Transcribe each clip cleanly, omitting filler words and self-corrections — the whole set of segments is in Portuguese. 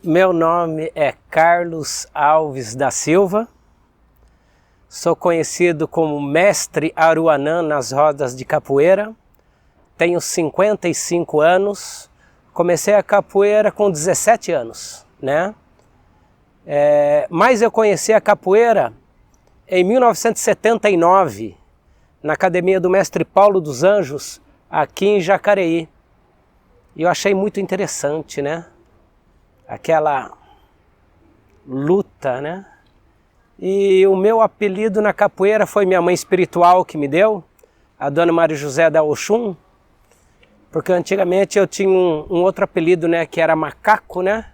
Meu nome é Carlos Alves da Silva, sou conhecido como Mestre Aruanã nas rodas de capoeira, tenho 55 anos, comecei a capoeira com 17 anos, né? Mas eu conheci a capoeira em 1979, na Academia do Mestre Paulo dos Anjos, aqui em Jacareí. E eu achei muito interessante, né? Aquela luta, né? E o meu apelido na capoeira foi minha mãe espiritual que me deu, a Dona Maria José da Oxum, porque antigamente eu tinha um outro apelido, né? Que era Macaco, né?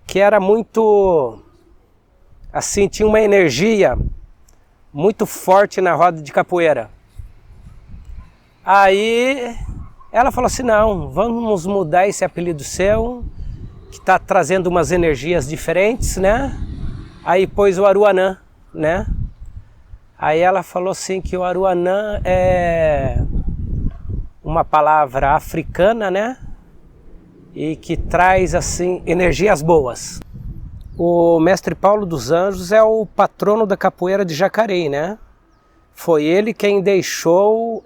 Que era muito, assim, tinha uma energia muito forte na roda de capoeira. Aí ela falou assim, não, vamos mudar esse apelido seu, que está trazendo umas energias diferentes, né? Aí pôs o Aruanã, né? Aí ela falou assim que o Aruanã é uma palavra africana, né? E que traz, assim, energias boas. O Mestre Paulo dos Anjos é o patrono da capoeira de Jacareí, né? Foi ele quem deixou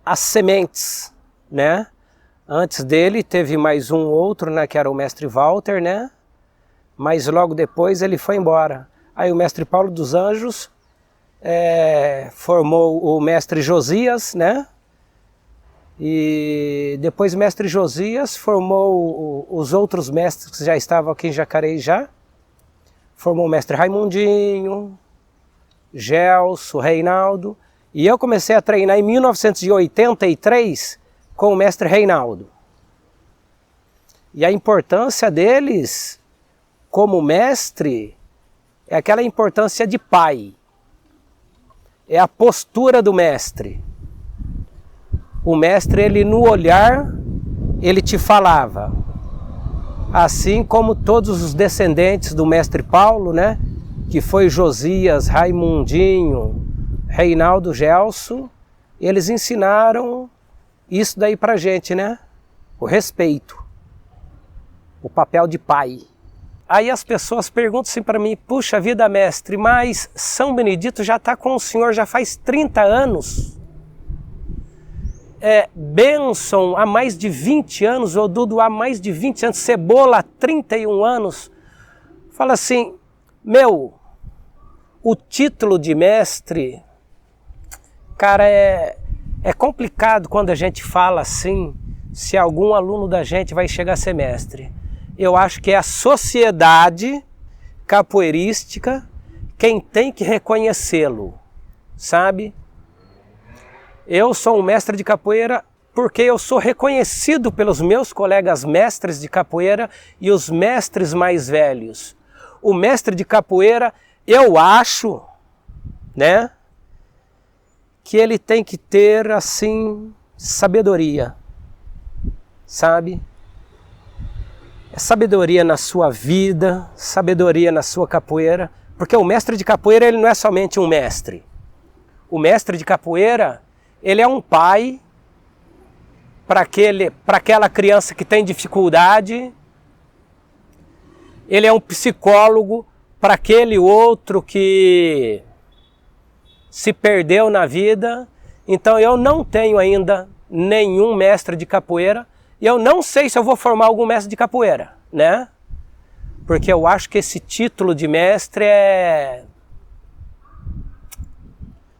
as sementes, né? Antes dele teve mais um outro, né, que era o Mestre Walter, né? Mas logo depois ele foi embora. Aí o Mestre Paulo dos Anjos formou o Mestre Josias, né? E depois o Mestre Josias formou os outros mestres que já estavam aqui em Jacareí já. Formou o Mestre Raimundinho, Gelson, Reinaldo. E eu comecei a treinar em 1983 com o Mestre Reinaldo. E a importância deles como mestre é aquela importância de pai. É a postura do mestre. O mestre, ele no olhar, ele te falava. Assim como todos os descendentes do Mestre Paulo, né? Que foi Josias, Raimundinho, Reinaldo, Gelson, eles ensinaram isso daí pra gente, né? O respeito, o papel de pai. Aí as pessoas perguntam assim para mim, puxa vida, mestre, mas São Benedito já está com o senhor já faz 30 anos. Benson há mais de 20 anos, o Dudu há mais de 20 anos, Cebola há 31 anos. Fala assim, o título de mestre, cara, é complicado quando a gente fala assim, se algum aluno da gente vai chegar a ser mestre. Eu acho que é a sociedade capoeirística quem tem que reconhecê-lo, sabe? Eu sou um mestre de capoeira porque eu sou reconhecido pelos meus colegas mestres de capoeira e os mestres mais velhos. O mestre de capoeira, eu acho, né? Que ele tem que ter, assim, sabedoria, sabe? Sabedoria na sua vida, sabedoria na sua capoeira, porque o mestre de capoeira, ele não é somente um mestre. O mestre de capoeira, ele é um pai para aquela criança que tem dificuldade, ele é um psicólogo para aquele outro que se perdeu na vida. Então eu não tenho ainda nenhum mestre de capoeira e eu não sei se eu vou formar algum mestre de capoeira, né? Porque eu acho que esse título de mestre é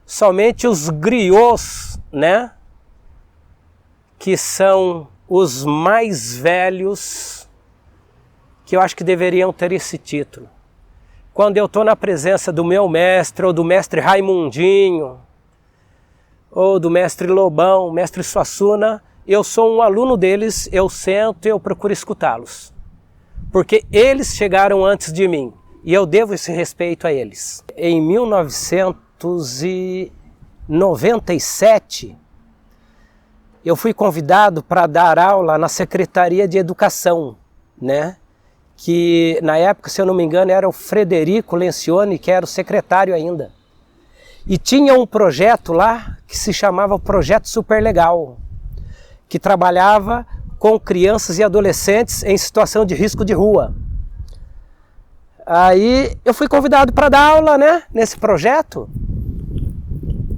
somente os griots, né? Que são os mais velhos que eu acho que deveriam ter esse título. Quando eu estou na presença do meu mestre, ou do mestre Raimundinho, ou do mestre Lobão, mestre Suassuna, eu sou um aluno deles, eu sento e eu procuro escutá-los. Porque eles chegaram antes de mim, e eu devo esse respeito a eles. Em 1997, eu fui convidado para dar aula na Secretaria de Educação, né? Que na época, se eu não me engano, era o Frederico Lencioni, que era o secretário ainda. E tinha um projeto lá que se chamava Projeto Super Legal, que trabalhava com crianças e adolescentes em situação de risco de rua. Aí eu fui convidado para dar aula, né, nesse projeto.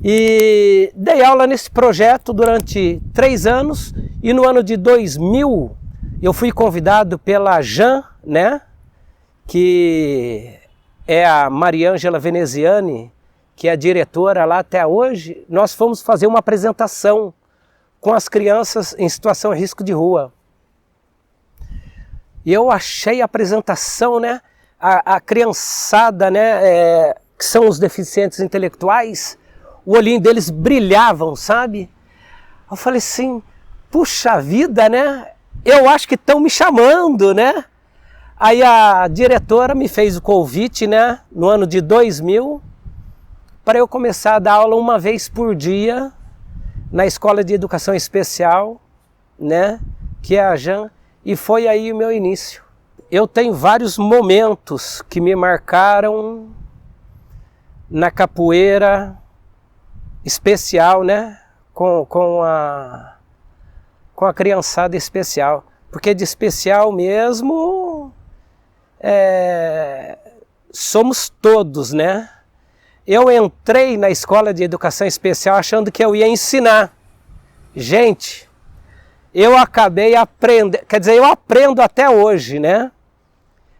E dei aula nesse projeto durante 3 anos. E no ano de 2000 eu fui convidado pela Jan, né, que é a Mariângela Veneziani, que é a diretora lá até hoje. Nós fomos fazer uma apresentação com as crianças em situação de risco de rua. E eu achei a apresentação, né, a criançada, né, que são os deficientes intelectuais, o olhinho deles brilhavam, sabe? Eu falei assim, puxa vida, né? Eu acho que estão me chamando, né? Aí a diretora me fez o convite, né, no ano de 2000, para eu começar a dar aula uma vez por dia na Escola de Educação Especial, né, que é a Jan, e foi aí o meu início. Eu tenho vários momentos que me marcaram na capoeira especial, né, com a criançada especial, porque de especial mesmo somos todos, né? Eu entrei na Escola de Educação Especial achando que eu ia ensinar. Gente, eu acabei aprendendo, quer dizer, eu aprendo até hoje, né?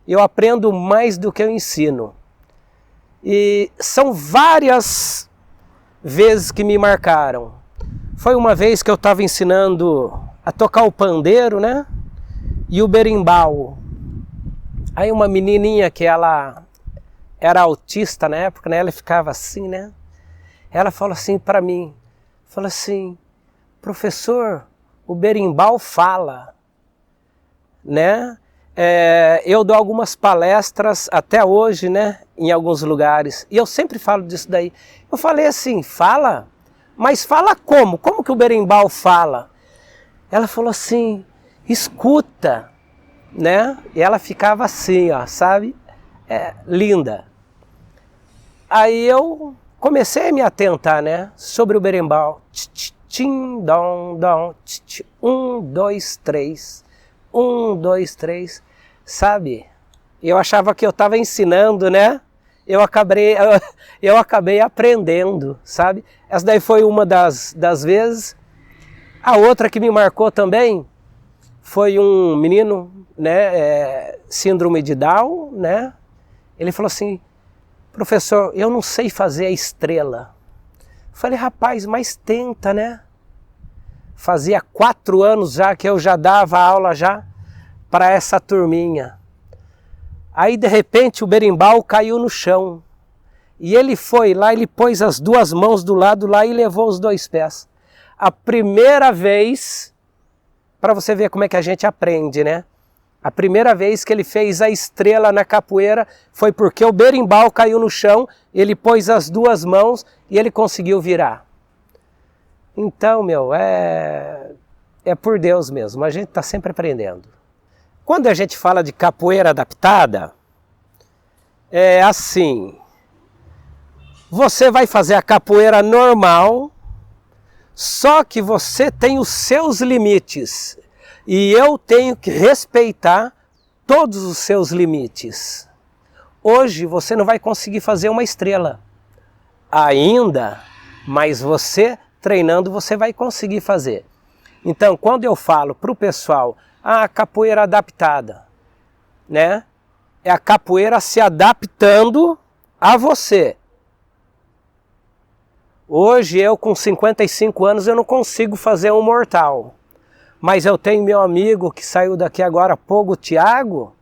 Eu aprendo mais do que eu ensino. E são várias vezes que me marcaram. Foi uma vez que eu estava ensinando a tocar o pandeiro, né? E o berimbau. Aí uma menininha que ela era autista na época, né? Ela ficava assim, né? Ela falou assim para mim, falou assim, professor, o berimbau fala, né? Eu dou algumas palestras até hoje, né? Em alguns lugares, e eu sempre falo disso daí. Eu falei assim, fala? Mas fala como? Como que o berimbau fala? Ela falou assim, escuta, né? E ela ficava assim, ó, sabe? Linda. Aí eu comecei a me atentar, né, sobre o berimbau. Tim, dom, dom, 1, 2, 3. 1, 2, 3. Sabe? Eu achava que eu estava ensinando, né? Eu acabei aprendendo, sabe? Essa daí foi uma das vezes. A outra que me marcou também foi um menino, né, síndrome de Down, né? Ele falou assim, professor, eu não sei fazer a estrela. Eu falei, rapaz, mas tenta, né? Fazia 4 anos já que eu já dava aula já para essa turminha. Aí de repente o berimbau caiu no chão. E ele foi lá, ele pôs as 2 mãos do lado lá e levou os 2 pés. A primeira vez, para você ver como é que a gente aprende, né? A primeira vez que ele fez a estrela na capoeira foi porque o berimbau caiu no chão, ele pôs as 2 mãos e ele conseguiu virar. Então, meu, é por Deus mesmo, a gente está sempre aprendendo. Quando a gente fala de capoeira adaptada, é assim, você vai fazer a capoeira normal, só que você tem os seus limites. E eu tenho que respeitar todos os seus limites. Hoje você não vai conseguir fazer uma estrela ainda, mas você treinando você vai conseguir fazer. Então quando eu falo para o pessoal, a capoeira adaptada, né? É a capoeira se adaptando a você. Hoje eu com 55 anos eu não consigo fazer um mortal. Mas eu tenho meu amigo que saiu daqui agora há pouco, o Thiago,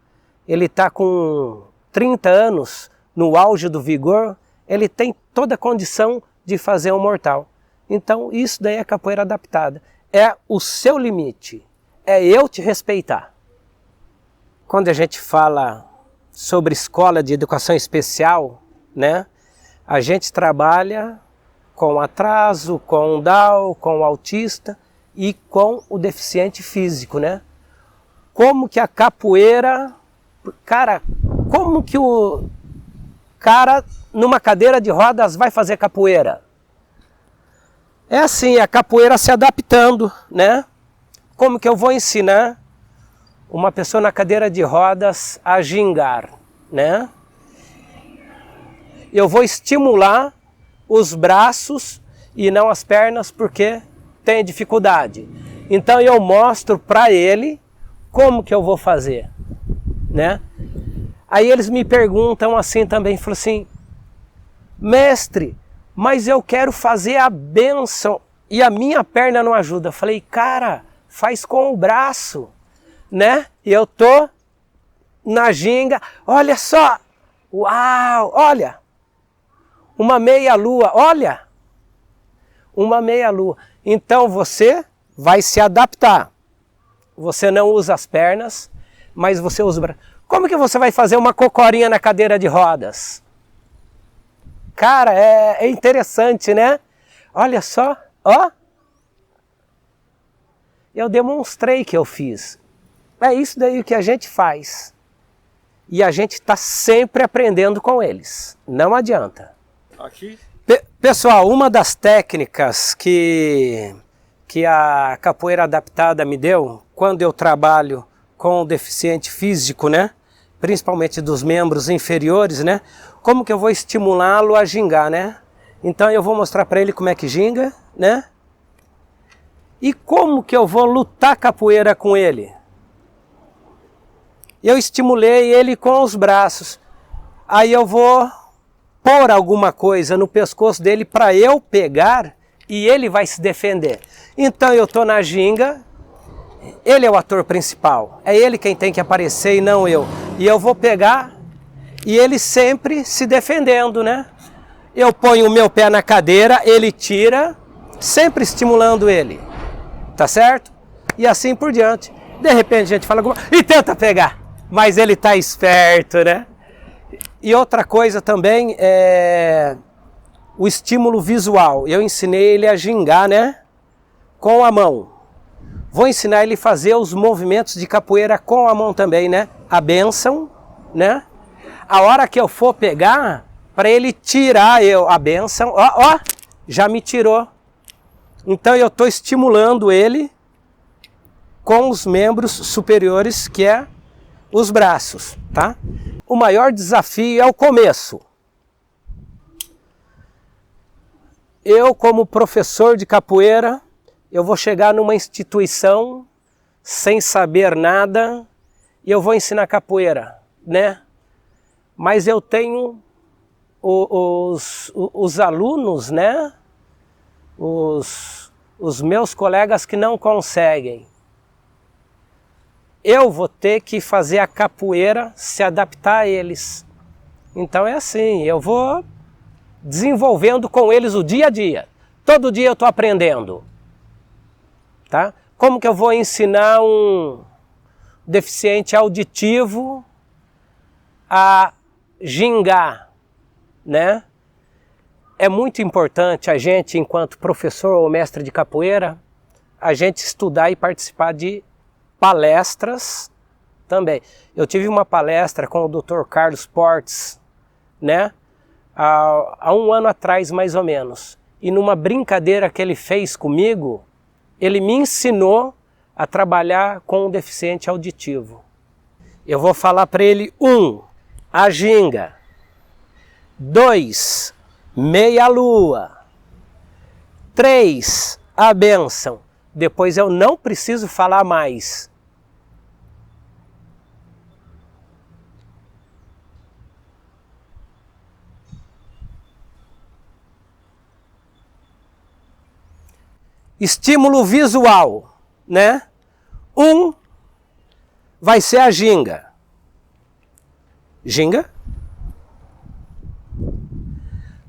ele está com 30 anos, no auge do vigor, ele tem toda a condição de fazer um mortal. Então isso daí é capoeira adaptada. É o seu limite, é eu te respeitar. Quando a gente fala sobre escola de educação especial, né, a gente trabalha com atraso, com Down, com autista, e com o deficiente físico, né? Como que a capoeira, cara, como que o cara numa cadeira de rodas vai fazer capoeira? É assim, a capoeira se adaptando, né? Como que eu vou ensinar uma pessoa na cadeira de rodas a gingar, né? Eu vou estimular os braços e não as pernas porque tem dificuldade. Então eu mostro para ele como que eu vou fazer, né? Aí eles me perguntam assim também, falam assim, mestre, mas eu quero fazer a bênção e a minha perna não ajuda. Eu falei, cara, faz com o braço, né? E eu tô na ginga, olha só, uau, olha, uma meia lua, olha, uma meia lua. Então você vai se adaptar. Você não usa as pernas, mas você usa o braço. Como que você vai fazer uma cocorinha na cadeira de rodas? Cara, é interessante, né? Olha só, ó. Eu demonstrei que eu fiz. É isso daí que a gente faz. E a gente está sempre aprendendo com eles. Não adianta. Aqui? Pessoal, uma das técnicas que a capoeira adaptada me deu, quando eu trabalho com o deficiente físico, né? Principalmente dos membros inferiores, né? Como que eu vou estimulá-lo a gingar, né? Então eu vou mostrar para ele como é que ginga, né? E como que eu vou lutar capoeira com ele? Eu estimulei ele com os braços. Aí eu vou pôr alguma coisa no pescoço dele para eu pegar e ele vai se defender. Então eu tô na ginga, ele é o ator principal, é ele quem tem que aparecer e não eu. E eu vou pegar e ele sempre se defendendo, né? Eu ponho o meu pé na cadeira, ele tira, sempre estimulando ele, tá certo? E assim por diante. De repente a gente fala alguma e tenta pegar, mas ele tá esperto, né? E outra coisa também é o estímulo visual. Eu ensinei ele a gingar, né? Com a mão. Vou ensinar ele a fazer os movimentos de capoeira com a mão também, né? A bênção, né? A hora que eu for pegar, para ele tirar a bênção, ó, já me tirou. Então eu estou estimulando ele com os membros superiores, que é os braços, tá? O maior desafio é o começo. Eu, como professor de capoeira, eu vou chegar numa instituição sem saber nada e eu vou ensinar capoeira, né? Mas eu tenho os alunos, né? Os meus colegas que não conseguem. Eu vou ter que fazer a capoeira se adaptar a eles. Então é assim, eu vou desenvolvendo com eles o dia a dia. Todo dia eu estou aprendendo. Tá? Como que eu vou ensinar um deficiente auditivo a gingar, né? É muito importante a gente, enquanto professor ou mestre de capoeira, a gente estudar e participar de palestras também. Eu tive uma palestra com o Dr. Carlos Portes, né? Há um ano atrás, mais ou menos. E numa brincadeira que ele fez comigo, ele me ensinou a trabalhar com um deficiente auditivo. Eu vou falar para ele: 1, a ginga. 2, meia lua. 3, a bênção. Depois eu não preciso falar mais. Estímulo visual, né? 1 vai ser a ginga. Ginga.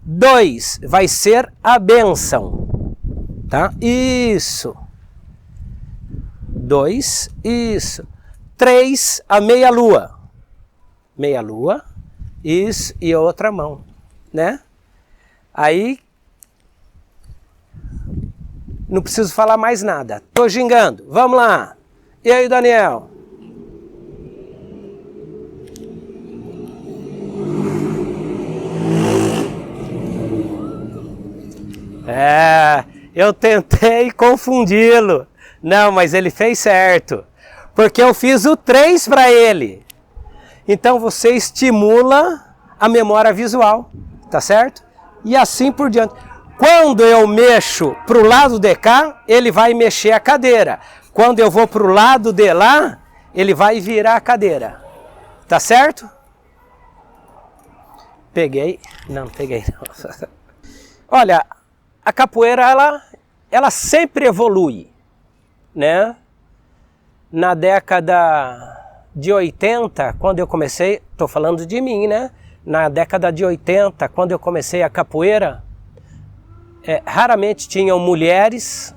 2 vai ser a bênção. Tá? Isso. 2, isso. 3, a meia lua. Meia lua, isso, e outra mão, né? Aí, não preciso falar mais nada. Tô gingando, vamos lá. E aí, Daniel? Eu tentei confundi-lo, Não, mas ele fez certo. Porque eu fiz o 3 para ele. Então você estimula a memória visual, tá certo? E assim por diante. Quando eu mexo para o lado de cá, ele vai mexer a cadeira. Quando eu vou para o lado de lá, ele vai virar a cadeira. Tá certo? Peguei. Não peguei não. Olha, a capoeira ela sempre evolui, né? Na década de 80, quando eu comecei, estou falando de mim, né? Na década de 80, quando eu comecei a capoeira, raramente tinham mulheres,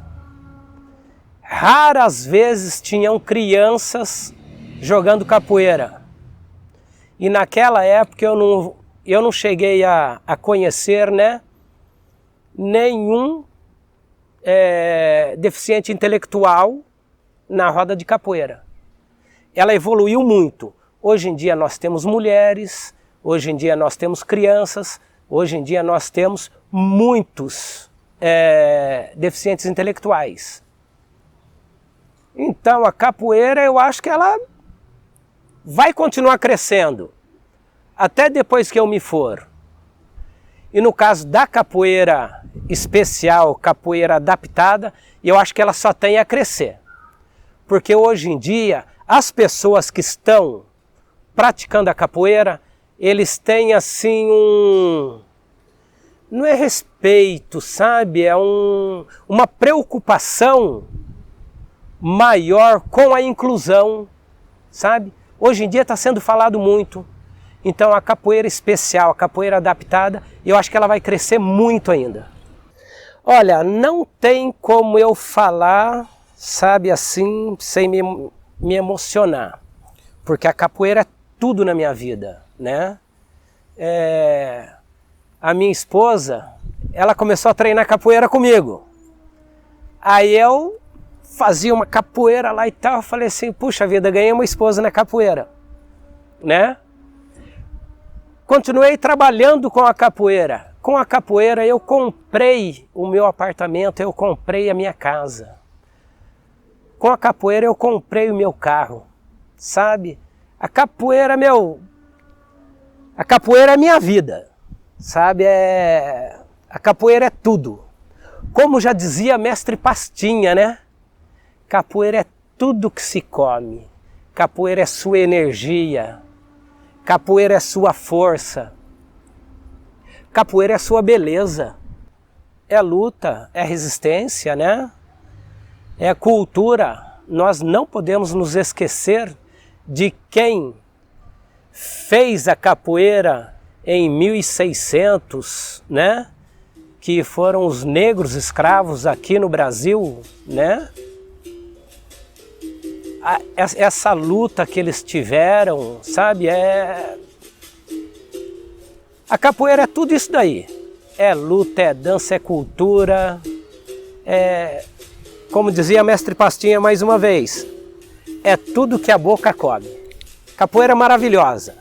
raras vezes tinham crianças jogando capoeira. E naquela época eu não cheguei a conhecer, né, nenhum deficiente intelectual na roda de capoeira. Ela evoluiu muito. Hoje em dia nós temos mulheres, hoje em dia nós temos crianças, hoje em dia nós temos muitos deficientes intelectuais. Então a capoeira, eu acho que ela vai continuar crescendo até depois que eu me for. E no caso da capoeira especial, capoeira adaptada, eu acho que ela só tem a crescer. Porque hoje em dia, as pessoas que estão praticando a capoeira, eles têm assim não é respeito, sabe? É uma preocupação maior com a inclusão, sabe? Hoje em dia está sendo falado muito. Então a capoeira especial, a capoeira adaptada, eu acho que ela vai crescer muito ainda. Olha, não tem como eu falar, sabe, assim, sem me emocionar. Porque a capoeira é tudo na minha vida, né? A minha esposa, ela começou a treinar capoeira comigo. Aí eu fazia uma capoeira lá e tal, eu falei assim, puxa vida, ganhei uma esposa na capoeira, né? Continuei trabalhando com a capoeira. Com a capoeira eu comprei o meu apartamento, eu comprei a minha casa. Com a capoeira eu comprei o meu carro, sabe? A capoeira, a capoeira é minha vida, sabe? A capoeira é tudo. Como já dizia mestre Pastinha, né? Capoeira é tudo que se come. Capoeira é sua energia. Capoeira é sua força. Capoeira é sua beleza. É luta, é resistência, né? É cultura. Nós não podemos nos esquecer de quem fez a capoeira em 1600, né? Que foram os negros escravos aqui no Brasil, né? Essa luta que eles tiveram, sabe? A capoeira é tudo isso daí. É luta, é dança, é cultura. Como dizia mestre Pastinha mais uma vez, é tudo que a boca come. Capoeira maravilhosa.